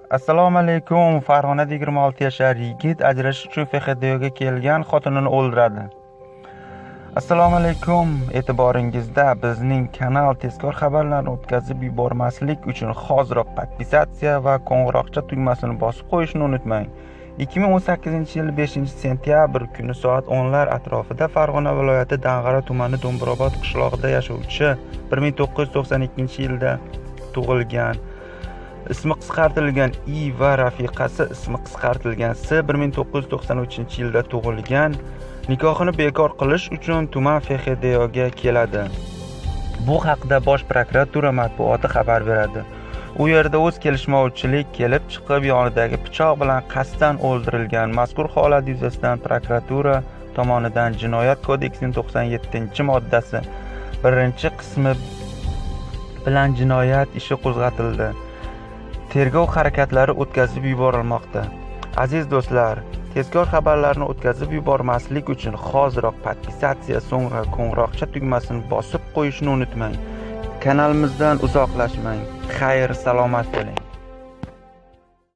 Assalomu alaykum. Farg'onada 26 yashar yigit ajrashish uchun FHDga kelgan xotinini o'ldiradi. Assalomu alaykum. E'tiboringizda bizning kanal tezkor xabarlarni o'tkazib yubormaslik uchun hoziroq podpisatsiya va qo'ng'iroqcha tugmasini bosib qo'yishni unutmang. 2018-yil 5-sentyabr kuni soat 10lar atrofida Farg'ona viloyati Dang'ara tumani Do'mbirobod qishlog'ida yashovchi 1992-yilda tug'ilgan, ismi qisqartirilgan I va rafiqasi ismi qisqartirilgan S 1993-yilda tug'ilgan nikohini bekor qilish uchun tuman FHDga keladi. Bu haqda Bosh prokuratura matbuoti xabar beradi. U yerda o'z kelishmovchilik kelib chiqib yonidagi pichoq bilan qasddan o'ldirilgan. Mazkur holat yuzasidan prokuratura tomonidan Jinoyat kodeksining 97-moddasi 1-qismi bilan jinoyat ishi qo'zg'atildi. Tergov harakatlari o'tkazib yuborilmoqda. Aziz do'stlar, tezkor xabarlarni o'tkazib yubormaslik uchun hoziroq podpisatsiya so'ngra qo'ng'iroqcha tugmasini bosib qo'yishni unutmang. Kanalimizdan uzoqlashmang. Xayr, salomat bo'ling.